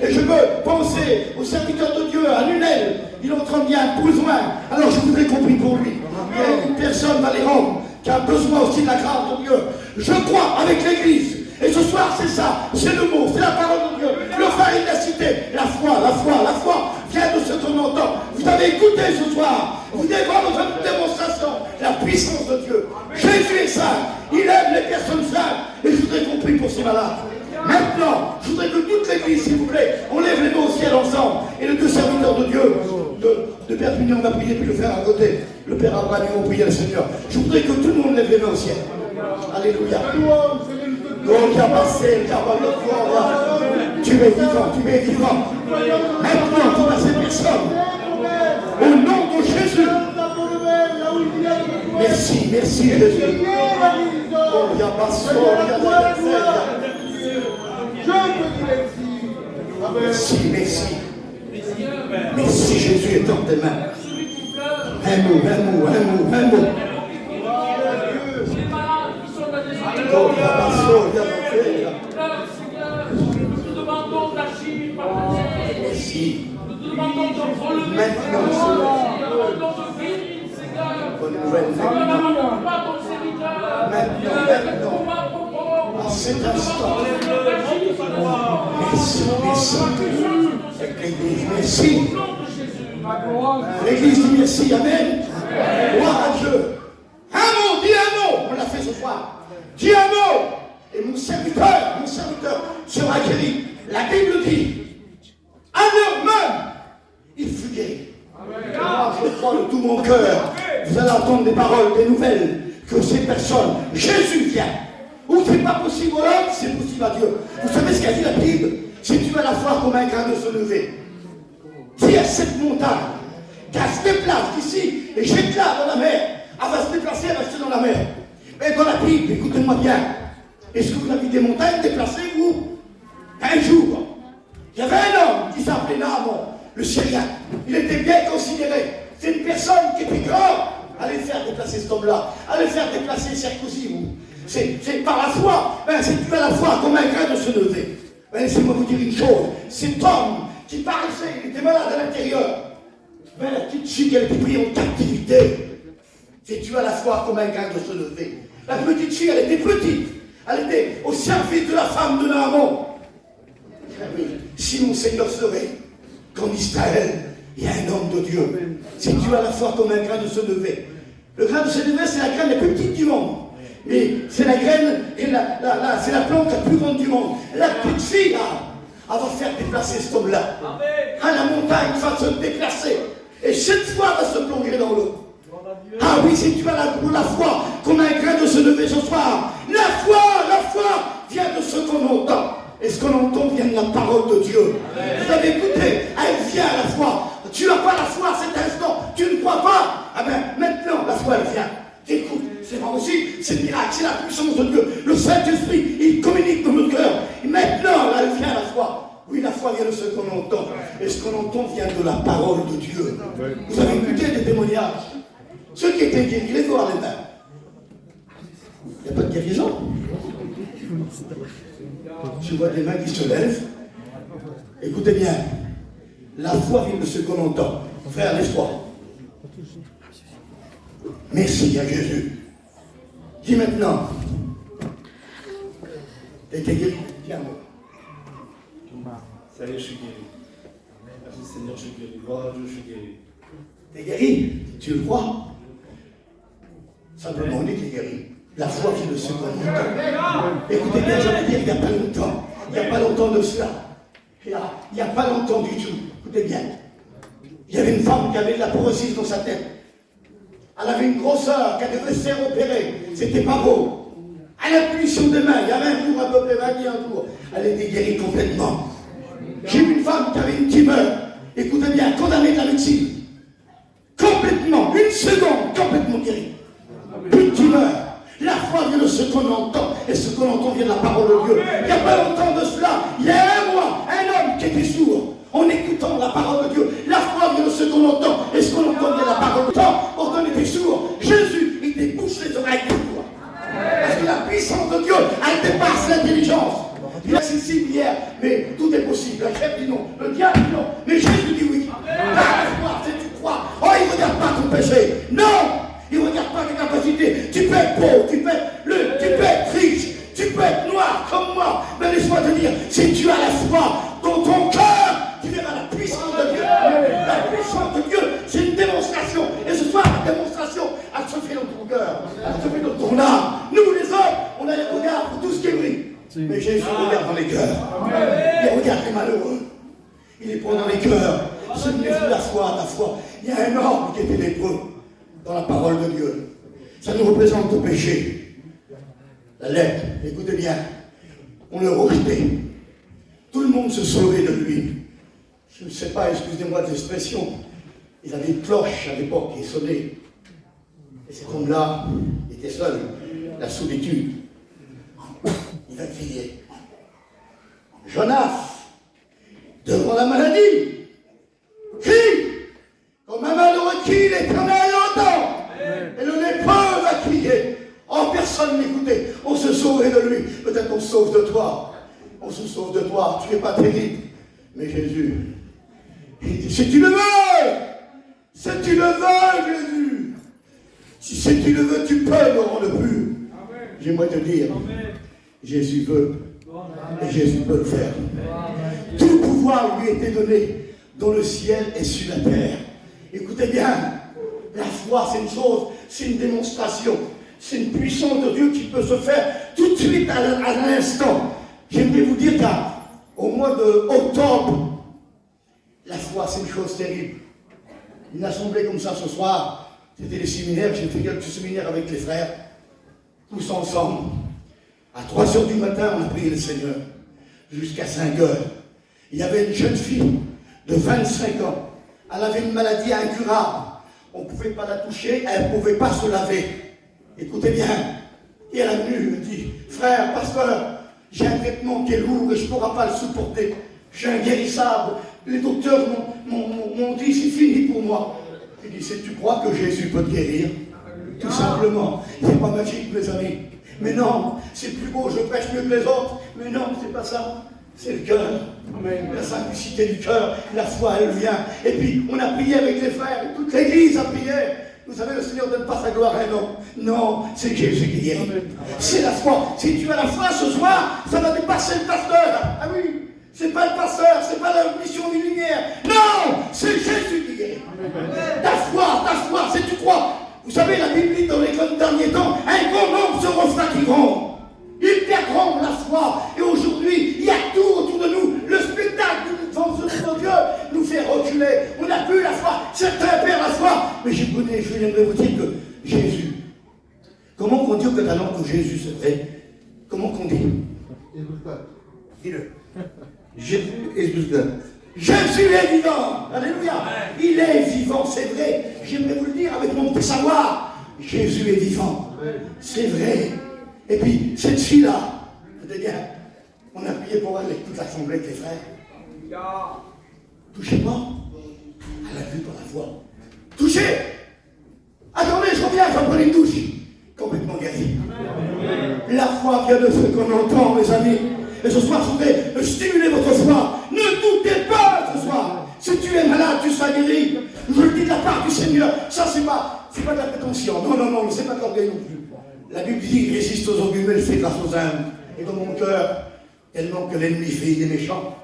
Et je veux penser au serviteur de Dieu, à Lunel. Il est en train d'y avoir besoin. Alors je voudrais qu'on prie pour lui. Il y a une personne, Valéron, qui a besoin aussi de la grâce de Dieu. Je crois avec l'Église. Et ce soir, c'est ça, c'est le mot, c'est la parole de Dieu. Le phare, il a cité la foi vient de ce qu'on entend. Vous avez écouté ce soir, vous devez voir dans une démonstration la puissance de Dieu. Jésus est saint, il aime les personnes saintes. Et je voudrais qu'on prie pour ces malades. Maintenant, je voudrais que toute l'Église, s'il vous plaît, on lève les mains au ciel ensemble. Et les deux serviteurs de Dieu, de Perpignan, on a prié, puis le frère à côté, le père Abraham, on prié le Seigneur. Je voudrais que tout le monde lève les mains au ciel. Alléluia. Tu es vivant. Maintenant, pour ces personnes, au nom de Jésus. Merci Jésus. Merci Jésus est dans tes mains. Un mot. Nous te demandons d'agir par la merci. Nous te demandons de relever Maintenant, nous te demandons de guérir, Seigneur. Nous ne demandons pas ton serviteur. Maintenant. À cet instant. Merci. L'Église dit merci. Amen. Gloire à Dieu. Un mot, dis un mot. On l'a fait ce soir. Dis un mot. Et mon serviteur sera guéri. La Bible dit, à l'heure même, il fut guéri. Moi, je crois de tout mon cœur. Vous allez entendre des paroles, des nouvelles, que ces personnes, Jésus vient. Où c'est pas possible à l'homme, c'est possible à Dieu. Vous savez ce qu'a dit la Bible? Si tu as la foi comme un grain de se lever, dis à cette montagne qu'elle se déplace d'ici et jette-la dans la mer. Elle va se déplacer, elle va rester dans la mer. Mais dans la Bible, écoutez-moi bien. Est-ce que vous avez des montagnes déplacées, vous? Un jour, il y avait un homme qui s'appelait Naaman, le Syrien. Il était bien considéré. C'est une personne qui était grande. Allez faire déplacer cet homme-là. Allez faire déplacer Sarkozy, vous. C'est par la foi. Ben, c'est tu as la foi comme un grain de se lever. Ben, laissez-moi vous dire une chose. Cet homme qui paraissait, il était malade à l'intérieur. Ben, la petite fille qui était prise en captivité. C'est tu as la foi comme un grain de se lever. La petite fille, elle était petite. Elle était au service de la femme de Naaman. Si mon Seigneur serait qu'en Israël, il y a un homme de Dieu. Si tu as la foi comme un grain de se lever. Le grain de se lever, c'est la graine la plus petite du monde. Mais c'est la graine, c'est la plante la plus grande du monde. La petite fille, là, elle va faire déplacer cet homme-là. À la montagne, va se déplacer. Et cette fois, elle va se plonger dans l'eau. Ah oui, si tu as la foi comme un grain de se lever ce soir. La foi vient de ce qu'on entend. Et ce qu'on entend vient de la parole de Dieu. Vous avez écouté, elle vient la foi. Tu n'as pas la foi à cet instant, tu ne crois pas. Ah ben maintenant, la foi elle vient. Écoute, c'est pas aussi, c'est le miracle, c'est la puissance de Dieu. Le Saint-Esprit, il communique dans notre cœur. Et maintenant, là, elle vient la foi. Oui, la foi vient de ce qu'on entend. Et ce qu'on entend vient de la parole de Dieu. Vous avez écouté des témoignages. Ceux qui étaient guéris, les voir les mains. Il n'y a pas de guérison. Tu vois des mains qui se lèvent. Écoutez bien. La foi vient de ce qu'on entend. Frère, lève-toi. Merci à Jésus. Dis maintenant. Et t'es guéri. Tiens, moi. Ça y est, je suis guéri. Merci Seigneur, je suis guéri. Gloire à Dieu, je suis guéri. T'es guéri. Tu le crois? Simplement, on est guéri. La foi vient de ce qu'on entend. Écoutez bien, j'allais dire, il n'y a pas longtemps. Il n'y a pas longtemps de cela. Il n'y a pas longtemps du tout. Écoutez bien. Il y avait une femme qui avait de la porosis dans sa tête. Elle avait une grosseur qu'elle devait se faire opérer. C'était pas beau. À l'impulsion des mains, il y avait un tour à peu près 21 tours. Elle était guérie complètement. J'ai vu une femme qui avait une tumeur. Écoutez bien, condamnée de la médecine. Complètement, une seconde, complètement guérie. Une tumeur. La foi vient de ce qu'on entend, et ce qu'on entend vient de la parole de Dieu. Il n'y a pas longtemps de cela, il y a un mois, un homme qui était sourd, en écoutant la parole de Dieu. La foi vient de ce qu'on entend, et ce qu'on entend vient de la parole de Dieu. Quand on était sourd, Jésus, il débouche les oreilles des sourds. Parce que la puissance de Dieu, elle dépasse l'intelligence. Il est accessible hier, mais tout est possible. la chair dit non, le diable dit non, mais Jésus dit oui. La foi, c'est tu crois. Oh, il ne regarde pas ton péché. Non, il ne regarde pas tes capacités. Tu peux être pauvre, tu peux être riche, tu peux être noir comme moi. Mais laisse-moi te dire, si tu as la foi dans ton cœur, tu verras la puissance de Dieu. La puissance de Dieu, c'est une démonstration. Et ce soir, la démonstration, elle se fait dans ton cœur, elle se fait dans ton âme. Nous, les hommes, on a les regards pour tout ce qui brille. Mais Jésus regarde dans les cœurs. Il regarde les malheureux. Il est prend dans les cœurs. Souvenez-vous la foi, ta foi. Il y a un homme qui était lépreux dans la parole de Dieu. Ça nous représente le péché. La lèpre, écoutez bien, on le rejetait. Tout le monde se sauvait de lui. Je ne sais pas, excusez-moi de l'expression, il avait une cloche à l'époque qui sonnait. Et cet homme-là était seul, la solitude. Il a crié. Jonas, devant la maladie, crie, comme un malheureux qui l'Éternel entend. Et le lépreux va crier. Oh, personne n'écoutait. On se sauvait de lui. Peut-être on se sauve de toi. On se sauve de toi. Tu n'es pas terrible. Mais Jésus, il dit, si tu le veux, si tu le veux, Jésus, si tu le veux, tu peux me rendre pur. J'aimerais te dire, Jésus veut, et Jésus peut le faire. Tout pouvoir lui a été donné dans le ciel et sur la terre. Écoutez bien, la foi c'est une chose, c'est une démonstration, c'est une puissance de Dieu qui peut se faire tout de suite à l'instant. J'aimerais vous dire qu'au mois d'octobre, la foi c'est une chose terrible. Une assemblée comme ça ce soir, c'était les séminaires, j'ai fait quelques séminaires avec les frères, tous ensemble. À 3h du matin, on a prié le Seigneur, jusqu'à 5h. Il y avait une jeune fille de 25 ans. Elle avait une maladie incurable. On ne pouvait pas la toucher, elle ne pouvait pas se laver. Écoutez bien. Et elle est venue, elle dit, frère, pasteur, j'ai un traitement qui est lourd et je ne pourrai pas le supporter. Je suis inguérissable. Les docteurs m'ont dit, c'est fini pour moi. Il dit, si tu crois que Jésus peut te guérir, tout simplement. C'est pas magique, mes amis. Mais non, c'est plus beau, je prêche mieux que les autres. Mais non, c'est pas ça. C'est le cœur. La simplicité du cœur, la foi, elle vient. Et puis, on a prié avec les frères, et toute l'église a prié. Vous savez, le Seigneur ne donne pas sa gloire à un homme. Non, c'est Jésus qui guérit. C'est la foi. Si tu as la foi ce soir, ça va dépasser le pasteur. Ah oui, c'est pas le pasteur, c'est pas la mission d'une lumière. Non, c'est Jésus qui guérit. Ta foi, c'est tu crois. Vous savez, la Bible dit dans les derniers temps, un grand nombre se refroidiront. Ils perdront la foi. Et aujourd'hui, il y a tout autour de nous. Le spectacle de Dieu nous fait reculer. On n'a plus la foi. Certains perdent la foi. Mais je viendrai vous dire que Jésus, comment qu'on dit au catalan que Jésus c'est vrai? Comment qu'on dit? Dis-le. Jésus est vivant. Jésus est vivant. Alléluia. Il est vivant, c'est vrai. J'aimerais vous le dire avec mon petit savoir. Jésus est vivant. C'est vrai. Et puis, cette fille-là, écoutez bien, on a prié pour elle avec toute l'assemblée avec les frères. Touchez pas. Elle a vu par la foi. Touchez. Attendez, je reviens, j'en prends une douche. Complètement guéri. La foi vient de ce qu'on entend, mes amis. Et ce soir, je voudrais stimuler votre foi. Ne doutez pas ce soir. Si tu es malade, tu seras guéri. Je le dis de la part du Seigneur. Ça, c'est pas de la prétention. Non, c'est pas de l'orgueil non plus. La Bible dit, il résiste aux orgueilleux, il fait grâce aux humbles. Et dans mon cœur, tellement que l'ennemi fait, il est méchant.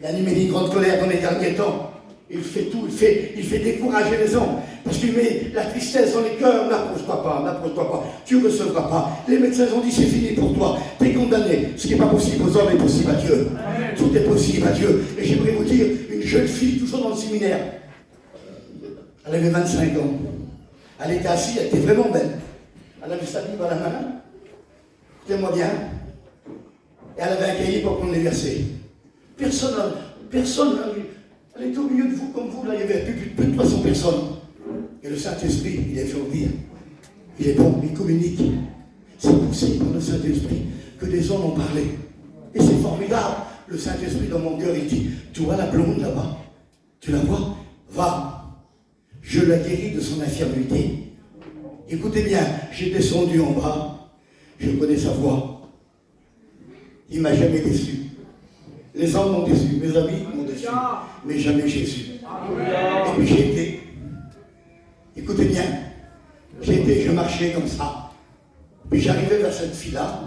Il a animé une grande colère dans les derniers temps. Il fait tout, il fait décourager les hommes. Parce qu'il met la tristesse dans les cœurs. N'approche-toi pas. Tu ne recevras pas. Les médecins ont dit, c'est fini pour toi. Tu es condamné. Ce qui n'est pas possible aux hommes est possible à Dieu. Tout est possible à Dieu. Et j'aimerais vous dire, une jeune fille, toujours dans le séminaire, elle avait 25 ans. Elle était assise, elle était vraiment belle. Elle avait sa Bible à la main. Écoutez-moi bien. Et elle avait un cahier pour prendre les versets. Personne, elle était au milieu de vous comme vous, là, il y avait plus de 300 personnes. Et le Saint-Esprit, il est fait dire. Il est bon, il communique. C'est poussé par le Saint-Esprit que des hommes ont parlé. Et c'est formidable. Le Saint-Esprit dans mon cœur, il dit, tu vois la blonde là-bas? Tu la vois? Va. Je la guéris de son infirmité. Écoutez bien, j'ai descendu en bas, je connais sa voix. Il ne m'a jamais déçu. Les hommes m'ont déçu, mes amis m'ont déçu, mais jamais Jésus. Et puis j'ai été, écoutez bien, je marchais comme ça, puis j'arrivais vers cette fille-là,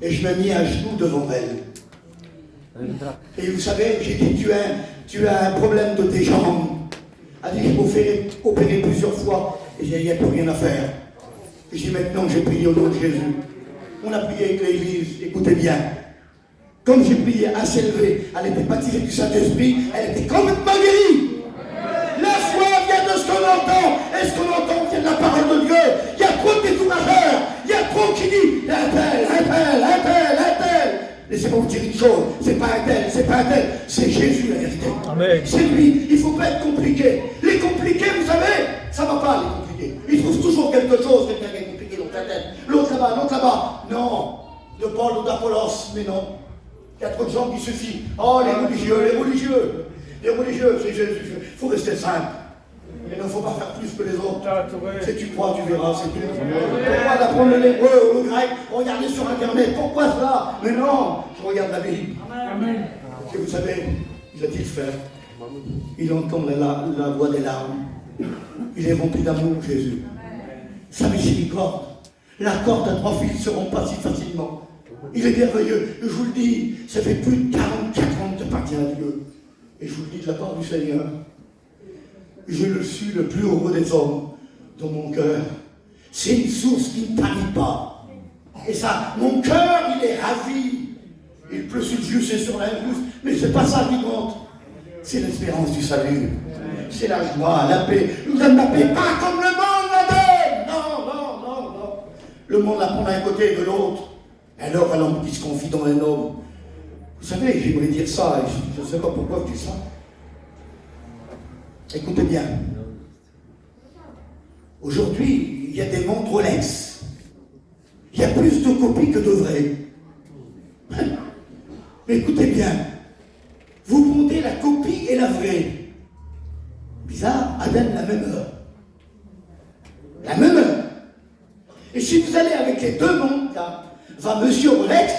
et je me mis à genoux devant elle. Et vous savez, j'ai dit, tu as un problème de tes jambes. Elle dit, je m'ai opéré plusieurs fois, et j'ai dit, il n'y a plus rien à faire. Et j'ai dit, maintenant, j'ai prié au nom de Jésus. On a prié avec l'église, écoutez bien. Comme j'ai prié à s'élever, elle était baptisée du Saint-Esprit, elle était complètement guérie. La foi vient de ce qu'on entend, et ce qu'on entend vient de la parole de Dieu. Il y a trop de décourageurs, il y a trop qui disent un tel. Laissez-moi vous dire une chose, c'est pas un tel, c'est Jésus la vérité. Amen. C'est lui, il ne faut pas être compliqué. Les compliqués, vous savez, ça ne va pas les compliqués. Ils trouvent toujours quelque chose, quelqu'un qui est compliqué dans ta tête. L'autre là-bas. Non, de Paul ou d'Apollos, mais non. Il y a trop de gens qui se fient. Oh, les religieux, c'est Jésus. Il faut rester simple. Il ne faut pas faire plus que les autres. Si tu crois, tu verras, c'est tout. Pourquoi d'apprendre l'hébreu ou le grec? Regardez sur Internet. Pourquoi cela? Mais non, je regarde la Bible. Amen. Et vous savez, il a-t-il fait? Il entend la voix des larmes. Il est rempli d'amour, Jésus. Sa miséricorde. La corde à 3 fils ne se rompt pas si facilement. Il est merveilleux. Je vous le dis, ça fait plus de 44 ans que tu appartiens à Dieu. Et je vous le dis de la part du Seigneur. Je le suis le plus heureux des hommes dans mon cœur. C'est une source qui ne tarit pas. Et ça, mon cœur, il est ravi. Il pleut sur Dieu, c'est sur la douce, mais c'est pas ça qui compte. C'est l'espérance du salut. C'est la joie, la paix. Nous donne la paix, pas comme le monde la donne. Non. Le monde la prend d'un côté et de l'autre. Alors, un homme qui se confie dans un homme. Vous savez, j'aimerais dire ça, et je ne sais pas pourquoi je dis ça. Écoutez bien. Aujourd'hui, il y a des montres Rolex. Il y a plus de copies que de vraies. Mais écoutez bien. Vous montez la copie et la vraie. Bizarre, à la même heure. La même heure. Et si vous allez avec les deux montres, là, va monsieur Rolex,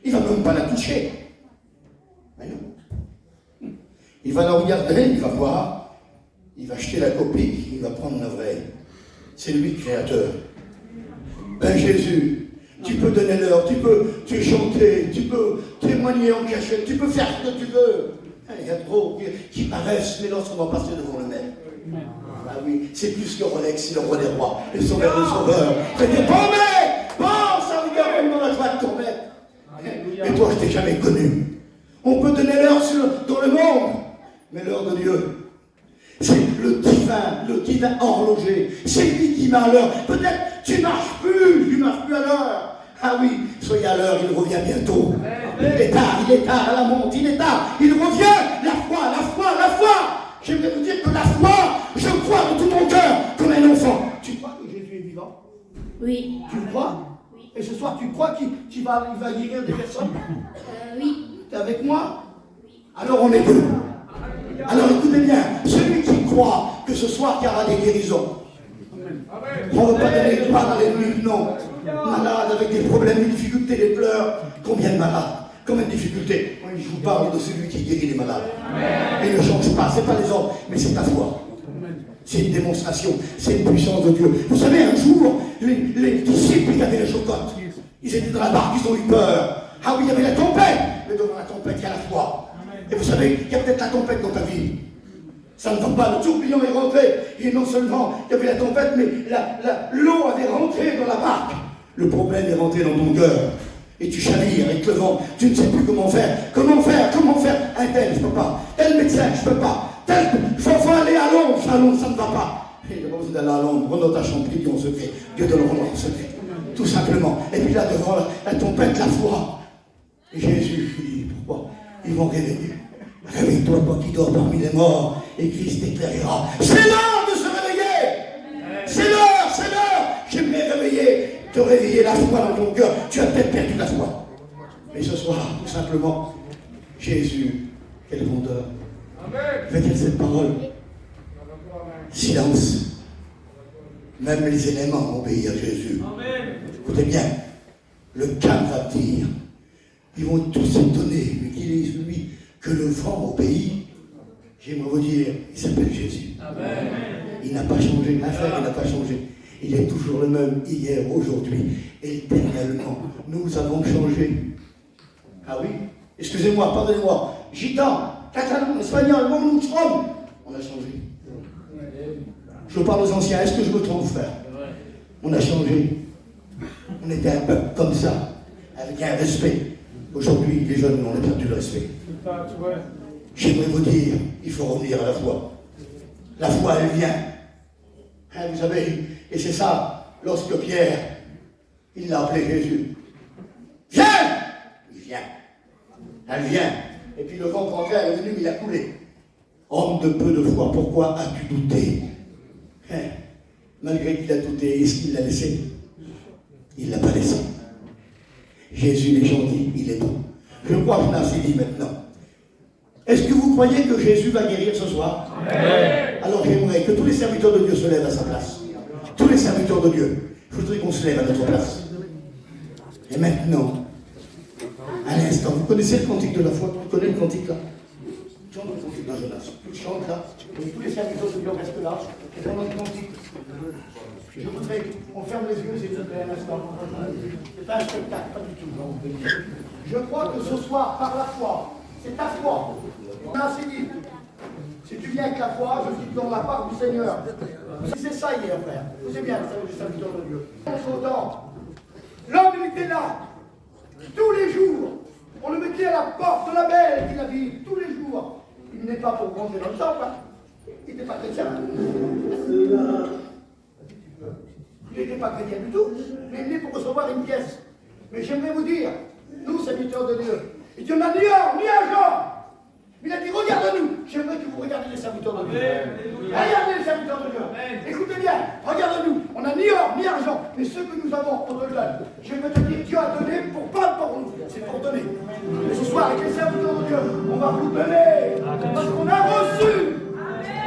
il ne va même pas la toucher. Mais non. Il va la regarder, il va voir, il va acheter la copie, il va prendre la vraie. C'est lui le créateur. Ben Jésus, tu peux donner l'heure, tu peux chanter, tu peux témoigner en cachette, tu peux faire ce que tu veux. Il y a trop qui paraissent, mais lorsqu'on va passer devant le Maître. Ah oui, c'est plus que Rolex, c'est le roi des rois, le sauveur des sauveurs. C'est dire, bon Maître, bon, ça regarde dans la joie de ton Maître. Et toi, je t'ai jamais connu. On peut donner l'heure dans le monde, mais l'heure de Dieu, c'est le divin horloger. C'est lui qui m'a à l'heure. Peut-être tu marches plus à l'heure. Ah oui, soyez à l'heure, il revient bientôt. Il est tard à la montre, il est tard. Il revient, la foi. J'aimerais vous dire que la foi, je crois de tout mon cœur, comme un enfant. Tu crois que Jésus est vivant? Oui. Tu le crois? Oui. Et ce soir, tu crois qu'il va guérir des personnes? Oui. Tu es avec moi? Alors on est deux. Alors écoutez bien, celui qui croit que ce soir il y aura des guérisons. On ne veut pas donner de part à l'ennemi, non. Malade avec des problèmes, des difficultés, des pleurs. Combien de malades? Combien de difficultés? Oui, je vous parle de celui qui guérit les malades. Et il ne change pas, ce n'est pas les hommes, mais c'est ta foi. C'est une démonstration, c'est une puissance de Dieu. Vous savez, un jour, les disciples qui avaient les chocottes, ils étaient dans la barque, ils ont eu peur. Ah oui, il y avait la tempête, mais devant la tempête, il y a la foi. Et vous savez, il y a peut-être la tempête dans ta vie. Ça ne va pas, le tourbillon est rentré. Et non seulement il y avait la tempête, mais l'eau avait rentré dans la barque. Le problème est rentré dans ton cœur. Et tu chavires avec le vent. Tu ne sais plus comment faire. Comment faire? Un tel, je ne peux pas. Tel médecin, je ne peux pas. Tel, il faut aller à Londres. À Londres, ça ne va pas. Et il n'y a pas besoin d'aller à Londres. Renaud ta chambre, prie en secret. Dieu te le rendra en secret. Tout simplement. Et puis là, devant la tempête, la foi. Et Jésus, il dit, pourquoi? Ils vont réveiller. Réveille-toi, toi qui dors parmi les morts, et Christ t'éclairera. C'est l'heure de se réveiller. C'est l'heure. J'aimerais te réveiller la foi dans ton cœur. Tu as peut-être perdu la foi. Mais ce soir, tout simplement, Jésus, quelle grandeur. Je vais dire cette parole. Silence. Même les éléments obéissent à Jésus. Écoutez bien, le calme va venir. Ils vont tous s'étonner. utilise lui que le vent obéit. J'aimerais vous dire, il s'appelle Jésus. Amen. Il n'a pas changé, ma frère, il n'a pas changé. Il est toujours le même hier, aujourd'hui, éternellement. Nous avons changé. Ah oui? Excusez-moi, pardonnez-moi. Gitan, catalan, espagnol, mon homme. On a changé. Je parle aux anciens, est-ce que je me trompe, frère? On a changé. On était un peuple comme ça, avec un respect. Aujourd'hui, les jeunes, on a perdu le respect. J'aimerais vous dire, il faut revenir à la foi. La foi, elle vient. Hein, vous savez, et c'est ça, lorsque Pierre, il l'a appelé Jésus. Viens! Il vient. Elle vient. Et puis le vent contraire est venu, mais il a coulé. Homme de peu de foi, pourquoi as-tu douté? Hein? Malgré qu'il a douté, est-ce qu'il l'a laissé? Il ne l'a pas laissé. Jésus, les gens disent, il est bon. Je crois qu'on a assez dit maintenant. Est-ce que vous croyez que Jésus va guérir ce soir? Amen. Alors j'aimerais que tous les serviteurs de Dieu se lèvent à sa place. Tous les serviteurs de Dieu. Je voudrais qu'on se lève à notre place. Et maintenant, à l'instant, vous connaissez le cantique de la foi? Vous connaissez le cantique là? Chante le cantique là, Jonas. Tu chantes là. Et tous les serviteurs de Dieu restent là. Et pendant le cantique, je voudrais qu'on ferme les yeux, s'il vous plaît, un instant. C'est pas un spectacle, pas du tout. Je crois que ce soir, par la foi, c'est ta foi. On a assez dit. Si tu viens avec la foi, je suis dans la part du Seigneur. Si c'est ça hier, frère. C'est bien, c'est le serviteur de Dieu. L'homme, il était là. Tous les jours. On le mettait à la porte de la belle, dit la Bible. Tous les jours. Il n'est pas pour rentrer dans le temple. Hein. Il n'était pas chrétien. Il n'était pas chrétien du tout. Mais il est pour recevoir une pièce. Mais j'aimerais vous dire, nous, serviteurs de Dieu, et Dieu n'a ni or, ni argent. Il a dit, regarde-nous. J'aimerais que vous regardiez les serviteurs de Dieu. Regardez les serviteurs de Dieu. Écoutez bien, regarde-nous. On n'a ni or, ni argent. Mais ce que nous avons, on te le donne. J'aimerais te dire, Dieu a donné pour pas pour nous. C'est pour donner. Et ce soir, avec les serviteurs de Dieu, on va vous donner. Parce qu'on a reçu.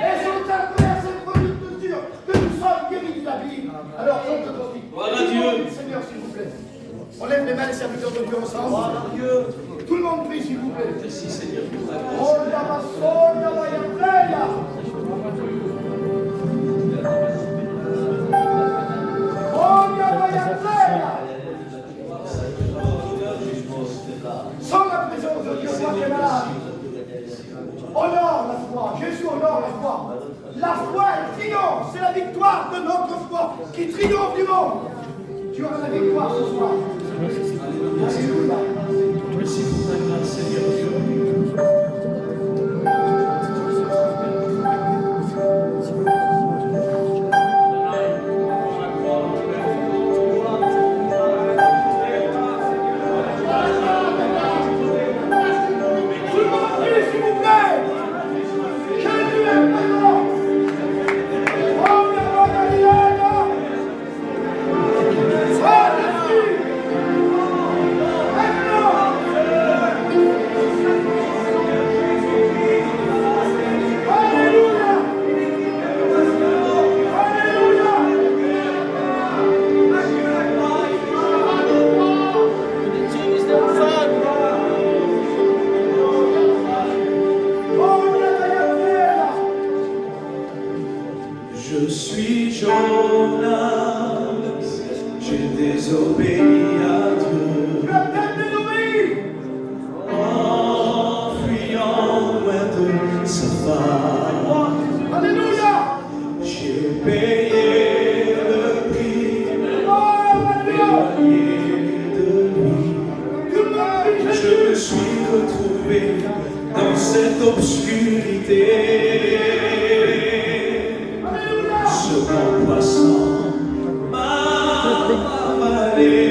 Et c'est un verset premier de Dieu que nous sommes guéris de la Bible. Alors, chante le cantique. Gloire à Dieu. Seigneur, s'il vous plaît. On lève les mains les serviteurs de Dieu ensemble. Gloire à Dieu. Tout le monde prie, s'il vous plaît. Merci Seigneur pour ta Oh, la maçon, la vaillanteria. Oh, la vaillanteria. Sans la présence de Dieu, moi qui est malade. Honore la foi. Jésus honore la foi. La foi, elle triomphe. C'est la victoire de notre foi qui triomphe du monde. Tu auras la victoire ce soir. Alléluia. Merci pour ta grâce, Seigneur Dieu. Je suis Jonas, j'ai désobéi à Dieu. En fuyant loin de sa femme. Alléluia. J'ai payé le prix, éloigné de lui. Je me suis retrouvé dans cette obscurité. Ce grand poisson m'a avalé.